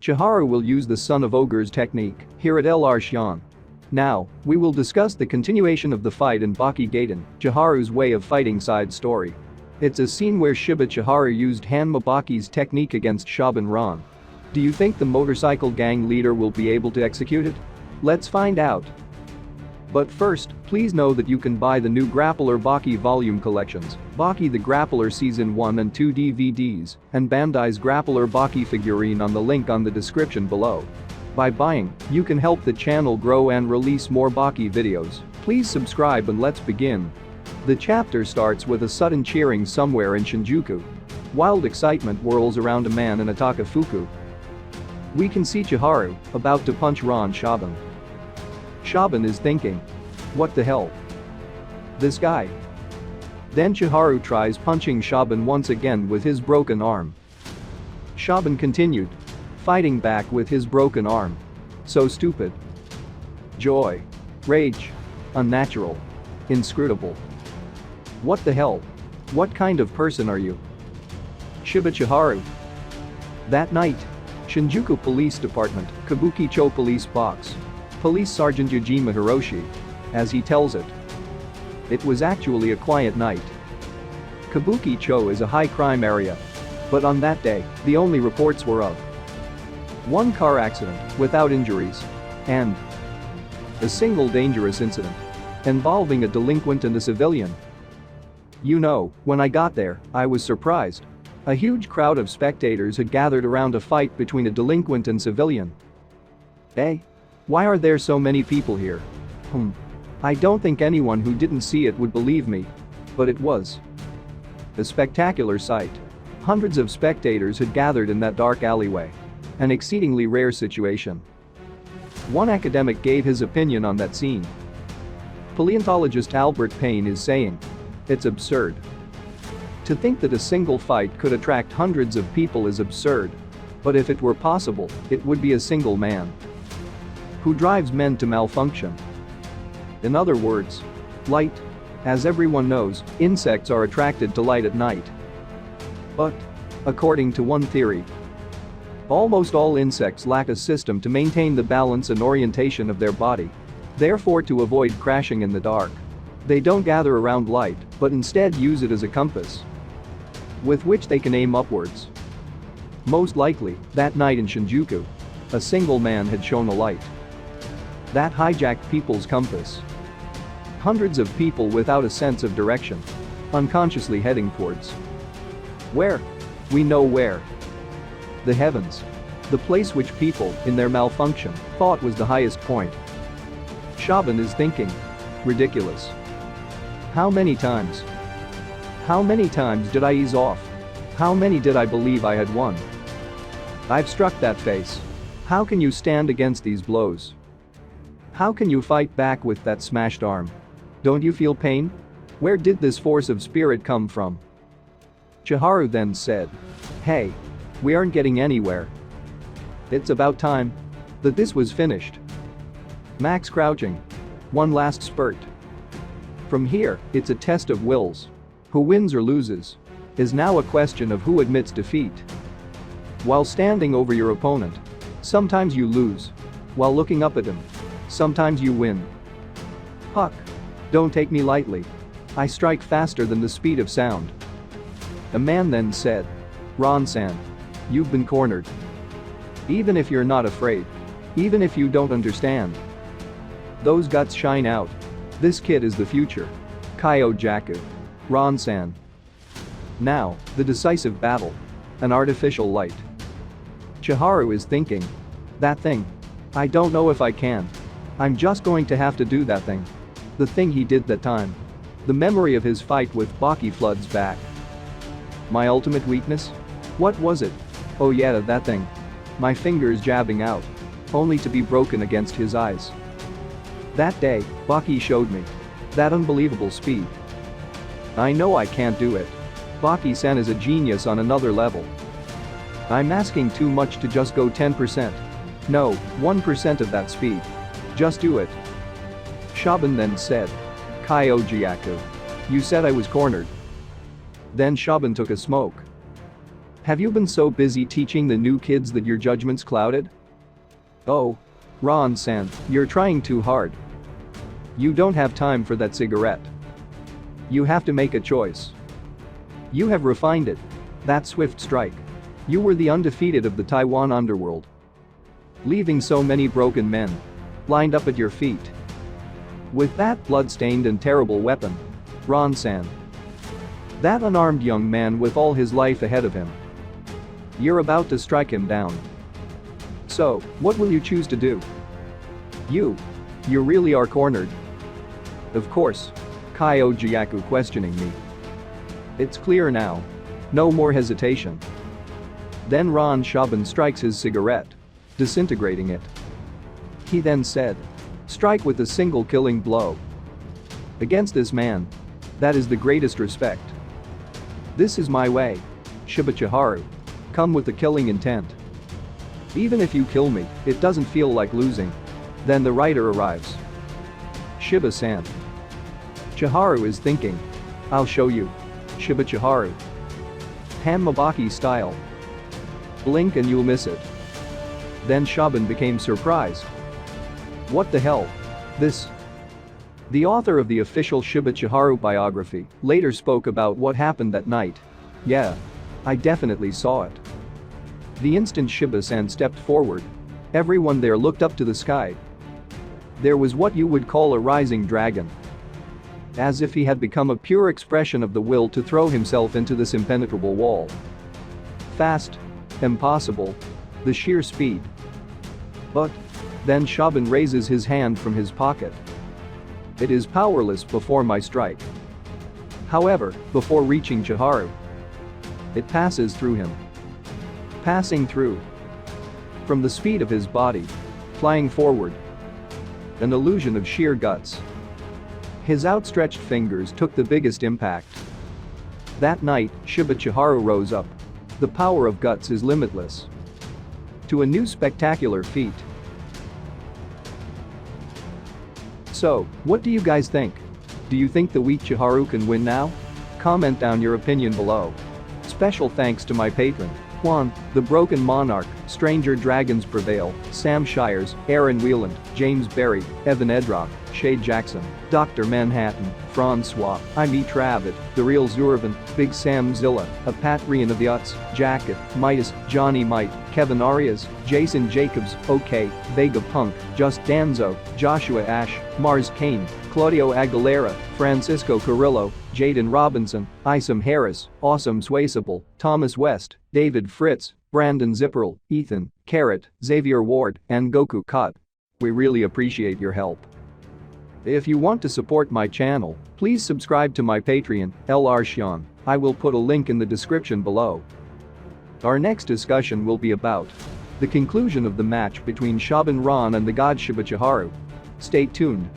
Chiharu will use the Son of Ogres technique here at LR Shion. Now, we will discuss the continuation of the fight in Baki Gaiden, Chiharu's way of fighting side story. It's a scene where Shiba Chiharu used Hanma Baki's technique against Shobun. Do you think the motorcycle gang leader will be able to execute it? Let's find out. But first, please know that you can buy the new Grappler Baki volume collections, Baki the Grappler Season 1 and 2 DVDs, and Bandai's Grappler Baki figurine on the link on the description below. By buying, you can help the channel grow and release more Baki videos. Please subscribe and let's begin. The chapter starts with a sudden cheering somewhere in Shinjuku. Wild excitement whirls around a man in a takafuku. We can see Chiharu about to punch Shobun. Shobun is thinking, what the hell? This guy. Then Chiharu tries punching Shobun once again with his broken arm. Shobun continued, fighting back with his broken arm. So stupid. Joy. Rage. Unnatural. Inscrutable. What the hell? What kind of person are you? Shiba Chiharu. That night. Shinjuku Police Department, Kabuki-cho Police Box. Police Sergeant Yujima Hiroshi. As he tells it. It was actually a quiet night. Kabuki-cho is a high-crime area. But on that day, the only reports were of one car accident without injuries and a single dangerous incident involving a delinquent and a civilian. You know, when I got there, I was surprised. A huge crowd of spectators had gathered around a fight between a delinquent and civilian. Hey? Why are there so many people here? I don't think anyone who didn't see it would believe me. But it was a spectacular sight. Hundreds of spectators had gathered in that dark alleyway. An exceedingly rare situation. One academic gave his opinion on that scene. Paleontologist Albert Payne is saying, it's absurd. To think that a single fight could attract hundreds of people is absurd. But if it were possible, it would be a single man who drives men to malfunction. In other words, light. As everyone knows, insects are attracted to light at night. But, according to one theory, almost all insects lack a system to maintain the balance and orientation of their body. Therefore, to avoid crashing in the dark, they don't gather around light, but instead use it as a compass with which they can aim upwards. Most likely, that night in Shinjuku, a single man had shown a light that hijacked people's compass. Hundreds of people without a sense of direction, unconsciously heading towards where? We know where. The heavens. The place which people, in their malfunction, thought was the highest point. Shobun is thinking. Ridiculous. How many times? How many times did I ease off? How many did I believe I had won? I've struck that face. How can you stand against these blows? How can you fight back with that smashed arm? Don't you feel pain? Where did this force of spirit come from? Chiharu then said. Hey. We aren't getting anywhere. It's about time that this was finished. Max crouching. One last spurt. From here, it's a test of wills. Who wins or loses is now a question of who admits defeat. While standing over your opponent, sometimes you lose. While looking up at him, sometimes you win. Huck. Don't take me lightly. I strike faster than the speed of sound. A man then said. Ron-san. You've been cornered. Even if you're not afraid. Even if you don't understand. Those guts shine out. This kid is the future. Kyojaku. Ron-san. Now, the decisive battle. An artificial light. Chiharu is thinking. That thing. I don't know if I can. I'm just going to have to do that thing. The thing he did that time. The memory of his fight with Baki floods back. My ultimate weakness? What was it? Oh yeah, that thing. My fingers jabbing out. Only to be broken against his eyes. That day, Baki showed me. That unbelievable speed. I know I can't do it. Baki-san is a genius on another level. I'm asking too much to just go 10%. No, 1% of that speed. Just do it. Shobun then said. Kyojaku. You said I was cornered. Then Shobun took a smoke. Have you been so busy teaching the new kids that your judgment's clouded? Oh. Ron-san, you're trying too hard. You don't have time for that cigarette. You have to make a choice. You have refined it. That swift strike. You were the undefeated of the Taiwan underworld. Leaving so many broken men lined up at your feet. With that blood-stained and terrible weapon. Ron-san. That unarmed young man with all his life ahead of him. You're about to strike him down. So, what will you choose to do? You really are cornered. Of course. Kyo Jiaku questioning me. It's clear now. No more hesitation. Then Ron Shobun strikes his cigarette, disintegrating it. He then said, strike with a single killing blow. Against this man. That is the greatest respect. This is my way. Shiba Chiharu. Come with a killing intent. Even if you kill me, it doesn't feel like losing. Then the writer arrives. Shiba-san. Chiharu is thinking. I'll show you. Shiba Chiharu. Hanma Baki style. Blink and you'll miss it. Then Shobun became surprised. What the hell? This? The author of the official Shiba Chiharu biography later spoke about what happened that night. Yeah. I definitely saw it. The instant Shiba-san stepped forward, everyone there looked up to the sky. There was what you would call a rising dragon. As if he had become a pure expression of the will to throw himself into this impenetrable wall. Fast. Impossible. The sheer speed. But then Shobun raises his hand from his pocket. It is powerless before my strike. However, before reaching Chiharu, it passes through him. Passing through. From the speed of his body. Flying forward. An illusion of sheer guts. His outstretched fingers took the biggest impact. That night, Shiba Chiharu rose up. The power of guts is limitless. To a new spectacular feat. So, what do you guys think? Do you think the weak Chiharu can win now? Comment down your opinion below. Special thanks to my patron, Juan, The Broken Monarch, Stranger Dragons Prevail, Sam Shires, Aaron Wheeland, James Berry, Evan Edrock, Shay Jackson, Dr. Manhattan, Francois, I'm Travitt, The Real Zurvan, Big Sam Zilla, A Pat Rian of the Uts, Jacket, Midas, Johnny Mite, Kevin Arias, Jason Jacobs, OK, Vega Punk, Just Danzo, Joshua Ash, Mars Kane, Claudio Aguilera, Francisco Carrillo, Jaden Robinson, Isom Harris, Awesome Swaysible, Thomas West, David Fritz, Brandon Zipperl, Ethan, Carrot, Xavier Ward, and Goku Cut. We really appreciate your help. If you want to support my channel, please subscribe to my Patreon, LR Shion. I will put a link in the description below. Our next discussion will be about the conclusion of the match between Shobun Ron and the god Shiba Chiharu. Stay tuned.